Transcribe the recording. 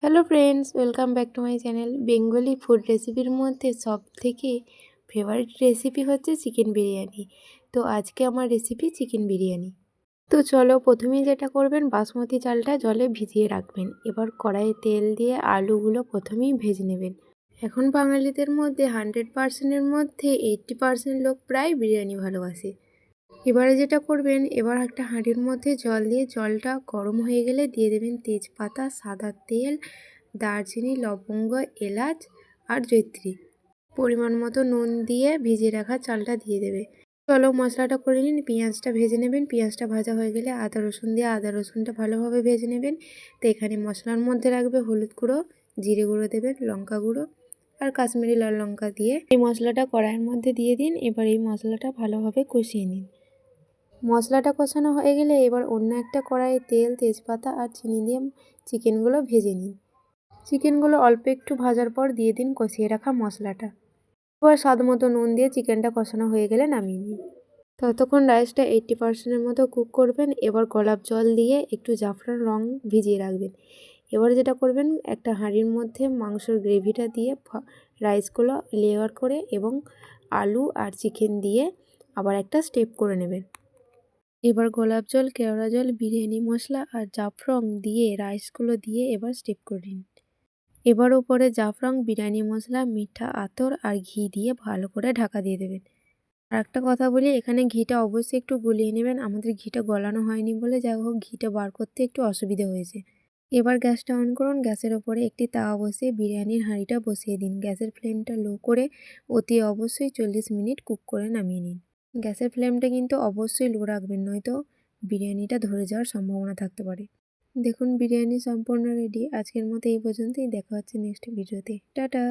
Hello friends, welcome back to my channel. Bengali food রেসিপির মধ্যে সবথেকে ফেভারিট রেসিপি হচ্ছে চিকেন বিরিয়ানি। তো আজকে আমার রেসিপি চিকেন বিরিয়ানি। তো চলো, প্রথমেই যেটা করবেন, বাসমতি চালটা জলে ভিজিয়ে রাখবেন। এবার কড়াইয়ে তেল দিয়ে আলুগুলো প্রথমেই ভেজে নেবেন। এখন বাঙালিদের মধ্যে 100%-এর মধ্যে 80% লোক প্রায় বিরিয়ানি ভালোবাসে। এবারে যেটা করবেন, এবার একটা হাঁড়ির মধ্যে জল দিয়ে জলটা গরম হয়ে গেলে দিয়ে দেবেন তেজপাতা, সাদা তেল, দারচিনি, লবঙ্গ, এলাচ আর জয়িত্রী। পরিমাণ মতো নুন দিয়ে ভিজিয়ে রাখা চালটা দিয়ে দেবে। চলো মশলাটা করে নিন। পেঁয়াজটা ভেজে নেবেন। পেঁয়াজটা ভাজা হয়ে গেলে আদা রসুন দিয়ে আদা রসুনটা ভালোভাবে ভেজে নেবেন। তো এখানে মশলার মধ্যে রাখবে হলুদ গুঁড়ো, জিরে গুঁড়ো দেবেন, লঙ্কা গুঁড়ো আর কাশ্মীরি লাল লঙ্কা দিয়ে এই মশলাটা কড়াইয়ের মধ্যে দিয়ে দিন। এবার এই মশলাটা ভালোভাবে কষিয়ে নিন। মশলাটা কষানো হয়ে গেলে এবার অন্য একটা কড়াইয়ে তেল, তেজপাতা আর চিনি দিয়ে চিকেনগুলো ভেজে নিন। চিকেনগুলো অল্প একটু ভাজার পর দিয়ে দিন কষিয়ে রাখা মশলাটা। এবার স্বাদ মতো নুন দিয়ে চিকেনটা কষানো হয়ে গেলে নামিয়ে নিন। ততক্ষণ রাইসটা 80%-এর মতো কুক করবেন। এবার গোলাপ জল দিয়ে একটু জাফরান রং ভিজিয়ে রাখবেন। এবার যেটা করবেন, একটা হাঁড়ির মধ্যে মাংসের গ্রেভিটা দিয়ে রাইসগুলো লেয়ার করে এবং আলু আর চিকেন দিয়ে আবার একটা স্টেপ করে নেবেন। এবার গোলাপ জল, কেওড়া জল, বিরিয়ানি মশলা আর জাফরং দিয়ে রাইসগুলো দিয়ে এবার স্টেপ করে নিন। এবার উপরে জাফরং, বিরিয়ানি মশলা, মিঠা আতর আর ঘি দিয়ে ভালো করে ঢাকা দিয়ে দেবেন। আর একটা কথা বলি, এখানে ঘিটা অবশ্যই একটু গুলিয়ে নেবেন। আমাদের ঘিটা গলানো হয়নি বলে যাই হোক ঘিটা বার করতে একটু অসুবিধা হয়েছে। এবার গ্যাসটা অন করুন। গ্যাসের ওপরে একটি তাওয়া বসিয়ে বিরিয়ানির হাঁড়িটা বসিয়ে দিন। গ্যাসের ফ্লেমটা লো করে অতি অবশ্যই 40 মিনিট কুক করে নামিয়ে নিন। গ্যাসের ফ্লেমটা কিন্তু অবশ্যই লো রাখবেন, নয়তো বিরিয়ানিটা ধরে যাওয়ার সম্ভাবনা থাকতে পারে। দেখুন বিরিয়ানি সম্পূর্ণ রেডি। আজকের মতো এই পর্যন্তই। দেখা হচ্ছে নেক্সট ভিডিওতে। টাটা।